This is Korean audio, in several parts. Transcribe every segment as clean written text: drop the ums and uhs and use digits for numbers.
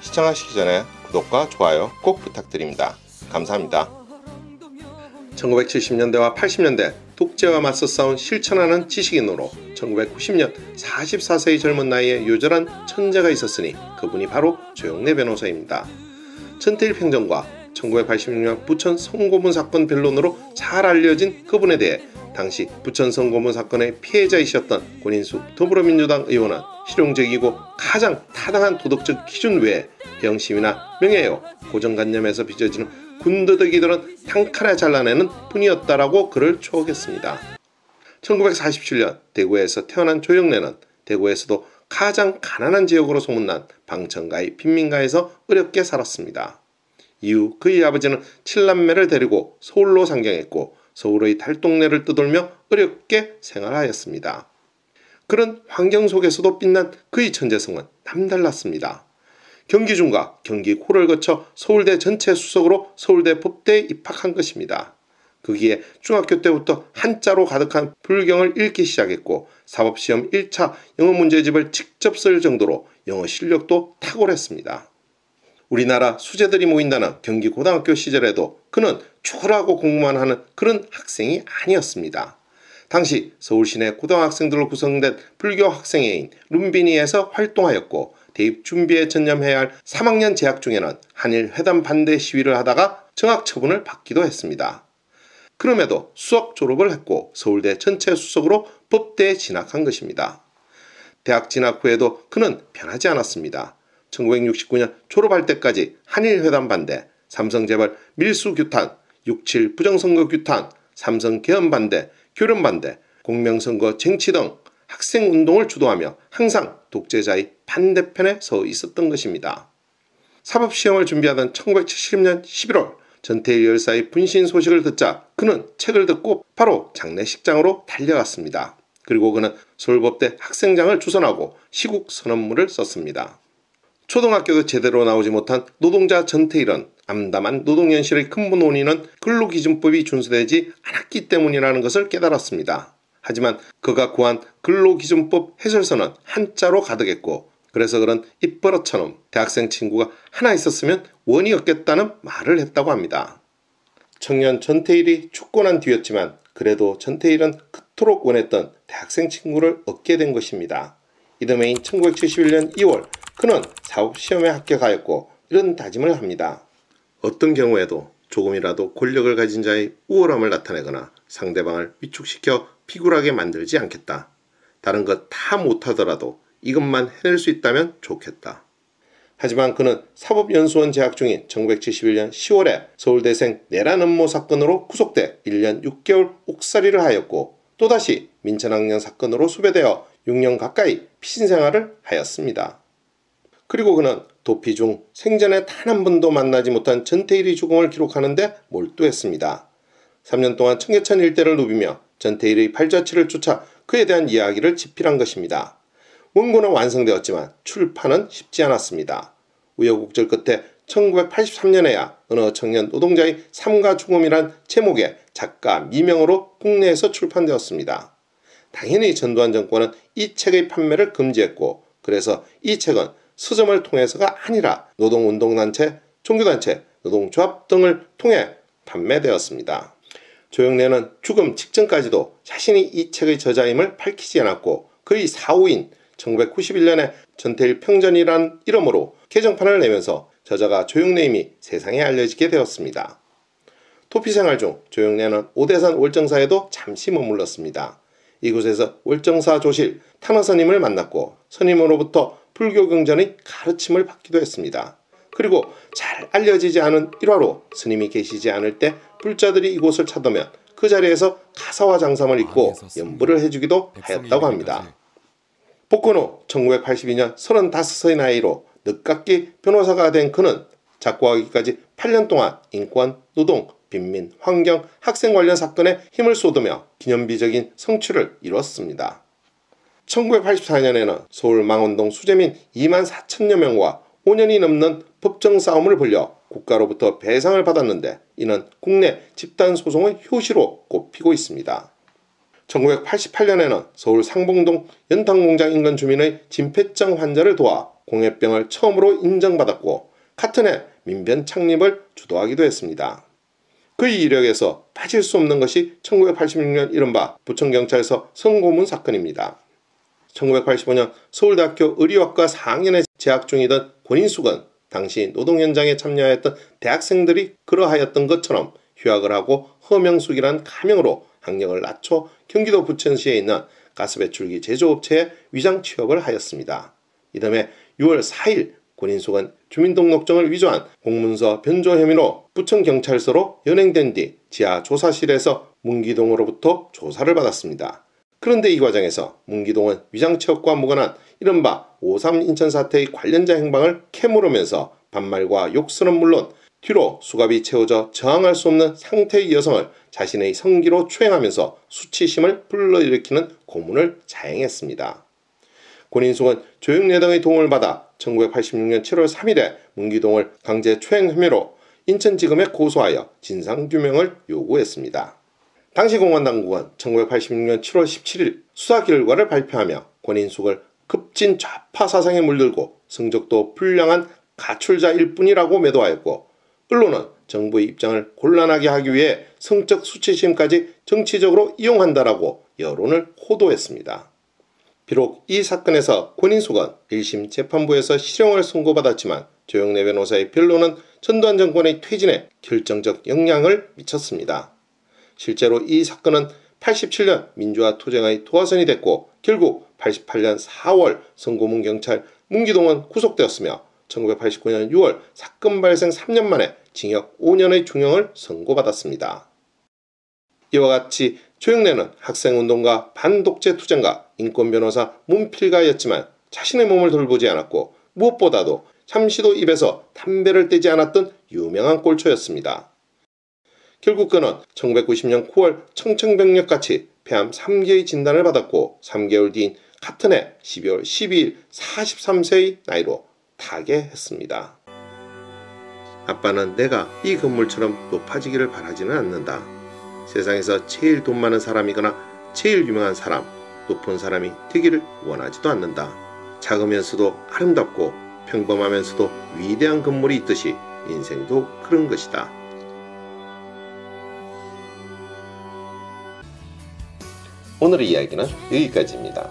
시청하시기 전에 구독과 좋아요 꼭 부탁드립니다. 감사합니다. 1970년대와 80년대 독재와 맞서 싸운 실천하는 지식인으로 1990년 44세의 젊은 나이에 요절한 천재가 있었으니 그분이 바로 조영래 변호사입니다. 전태일 평정과 1986년 부천 성고문 사건 변론으로 잘 알려진 그분에 대해 당시 부천 성고문 사건의 피해자이셨던 권인숙 더불어민주당 의원은 실용적이고 가장 타당한 도덕적 기준 외에 병심이나 명예요, 고정관념에서 빚어지는 군더더기들은 단칼에 잘라내는 분이었다라고 그를 추억했습니다. 1947년 대구에서 태어난 조영래는 대구에서도 가장 가난한 지역으로 소문난 방천가의 빈민가에서 어렵게 살았습니다. 이후 그의 아버지는 7남매를 데리고 서울로 상경했고 서울의 달동네를 떠돌며 어렵게 생활하였습니다. 그런 환경 속에서도 빛난 그의 천재성은 남달랐습니다. 경기중과 경기고를 거쳐 서울대 전체 수석으로 서울대 법대에 입학한 것입니다. 거기에 중학교 때부터 한자로 가득한 불경을 읽기 시작했고 사법시험 1차 영어 문제집을 직접 쓸 정도로 영어 실력도 탁월했습니다. 우리나라 수재들이 모인다는 경기고등학교 시절에도 그는 죽으라고 공부만 하는 그런 학생이 아니었습니다. 당시 서울시내 고등학생들로 구성된 불교 학생회인 룸비니에서 활동하였고 대입 준비에 전념해야 할 3학년 재학 중에는 한일 회담 반대 시위를 하다가 정학 처분을 받기도 했습니다. 그럼에도 수석 졸업을 했고 서울대 전체 수석으로 법대에 진학한 것입니다. 대학 진학 후에도 그는 변하지 않았습니다. 1969년 졸업할 때까지 한일 회담 반대, 삼성 재벌 밀수 규탄, 6.7 부정선거 규탄, 삼성 개헌 반대, 교련 반대, 공명선거 쟁취 등 학생운동을 주도하며 항상 독재자의 반대편에 서 있었던 것입니다. 사법시험을 준비하던 1970년 11월 전태일 열사의 분신 소식을 듣자 그는 책을 듣고 바로 장례식장으로 달려갔습니다. 그리고 그는 서울법대 학생장을 주선하고 시국 선언문을 썼습니다. 초등학교도 제대로 나오지 못한 노동자 전태일은 암담한 노동현실의 근본 원인은 근로기준법이 준수되지 않았기 때문이라는 것을 깨달았습니다. 하지만 그가 구한 근로기준법 해설서는 한자로 가득했고 그래서 그는 입버릇처럼 대학생 친구가 하나 있었으면 원이 없겠다는 말을 했다고 합니다. 청년 전태일이 죽고 난 뒤였지만 그래도 전태일은 그토록 원했던 대학생 친구를 얻게 된 것입니다. 이듬해인 1971년 2월 그는 사법시험에 합격하였고 이런 다짐을 합니다. 어떤 경우에도 조금이라도 권력을 가진 자의 우월함을 나타내거나 상대방을 위축시켜 피굴하게 만들지 않겠다. 다른 것 다 못하더라도 이것만 해낼 수 있다면 좋겠다. 하지만 그는 사법연수원 재학 중인 1971년 10월에 서울대생 내란 음모 사건으로 구속돼 1년 6개월 옥살이를 하였고 또다시 민천학년 사건으로 수배되어 6년 가까이 피신생활을 하였습니다. 그리고 그는 도피 중 생전에 단 한 번도 만나지 못한 전태일의 죽음을 기록하는 데 몰두했습니다. 3년 동안 청계천 일대를 누비며 전태일의 발자취를 쫓아 그에 대한 이야기를 집필한 것입니다. 원고는 완성되었지만 출판은 쉽지 않았습니다. 우여곡절 끝에 1983년에야 어느 청년 노동자의 삶과 죽음이란 제목의 작가 미명으로 국내에서 출판되었습니다. 당연히 전두환 정권은 이 책의 판매를 금지했고 그래서 이 책은 서점을 통해서가 아니라 노동운동단체, 종교단체, 노동조합 등을 통해 판매되었습니다. 조영래는 죽음 직전까지도 자신이 이 책의 저자임을 밝히지 않았고 그의 사후인 1991년에 전태일 평전이라는 이름으로 개정판을 내면서 저자가 조영래임이 세상에 알려지게 되었습니다. 도피 생활 중 조영래는 오대산 월정사에도 잠시 머물렀습니다. 이곳에서 월정사 조실 탄화 스님을 만났고 스님으로부터 불교 경전의 가르침을 받기도 했습니다. 그리고 잘 알려지지 않은 일화로 스님이 계시지 않을 때 불자들이 이곳을 찾으면 그 자리에서 가사와 장삼을 입고 연부를 해주기도 하였다고 합니다. 복권 후 1982년 35의 나이로 늦깎이 변호사가 된 그는 작고하기까지 8년 동안 인권, 노동, 빈민, 환경, 학생 관련 사건에 힘을 쏟으며 기념비적인 성취를 이뤘습니다. 1984년에는 서울 망원동 수재민 2만 4천여 명과 5년이 넘는 법정 싸움을 벌여 국가로부터 배상을 받았는데 이는 국내 집단소송의 효시로 꼽히고 있습니다. 1988년에는 서울 상봉동 연탄공장 인근 주민의 진폐증 환자를 도와 공해병을 처음으로 인정받았고 같은 해 민변 창립을 주도하기도 했습니다. 그의 이력에서 빠질 수 없는 것이 1986년 이른바 부천경찰서 성고문 사건입니다. 1985년 서울대학교 의료학과 4학년에 재학 중이던 권인숙은 당시 노동 현장에 참여하였던 대학생들이 그러하였던 것처럼 휴학을 하고 허명숙이란 가명으로 학력을 낮춰 경기도 부천시에 있는 가스배출기 제조업체에 위장 취업을 하였습니다. 이듬해 6월 4일 권인숙은 주민등록증을 위조한 공문서 변조 혐의로 부천경찰서로 연행된 뒤 지하 조사실에서 문기동으로부터 조사를 받았습니다. 그런데 이 과정에서 문기동은 위장 취업과 무관한 이른바 5.3 인천 사태의 관련자 행방을 캐물으면서 반말과 욕설은 물론 뒤로 수갑이 채워져 저항할 수 없는 상태의 여성을 자신의 성기로 추행하면서 수치심을 불러일으키는 고문을 자행했습니다. 권인숙은 조영래 등의 도움을 받아 1986년 7월 3일에 문기동을 강제 추행 혐의로 인천지검에 고소하여 진상규명을 요구했습니다. 당시 공안당국은 1986년 7월 17일 수사 결과를 발표하며 권인숙을 급진 좌파 사상에 물들고 성적도 불량한 가출자일 뿐이라고 매도하였고, 언론은 정부의 입장을 곤란하게 하기 위해 성적 수치심까지 정치적으로 이용한다라고 여론을 호도했습니다. 비록 이 사건에서 권인숙은 1심 재판부에서 실형을 선고받았지만 조영래 변호사의 변론은 전두환 정권의 퇴진에 결정적 영향을 미쳤습니다. 실제로 이 사건은 87년 민주화 투쟁의 도화선이 됐고 결국 88년 4월 성고문 경찰 문기동은 구속되었으며 1989년 6월 사건 발생 3년 만에 징역 5년의 중형을 선고받았습니다. 이와 같이 조영래는 학생운동가, 반독재 투쟁가, 인권변호사, 문필가였지만 자신의 몸을 돌보지 않았고 무엇보다도 잠시도 입에서 담배를 떼지 않았던 유명한 꼴초였습니다. 결국 그는 1990년 9월 청천벽력같이 폐암 3기의 진단을 받았고 3개월 뒤인 같은 해 12월 12일 43세의 나이로 타계했습니다. 아빠는 내가 이 건물처럼 높아지기를 바라지는 않는다. 세상에서 제일 돈 많은 사람이거나 제일 유명한 사람, 높은 사람이 되기를 원하지도 않는다. 작으면서도 아름답고 평범하면서도 위대한 건물이 있듯이 인생도 그런 것이다. 오늘의 이야기는 여기까지입니다.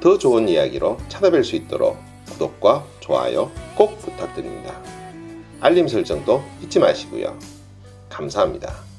더 좋은 이야기로 찾아뵐 수 있도록 구독과 좋아요 꼭 부탁드립니다. 알림 설정도 잊지 마시고요. 감사합니다.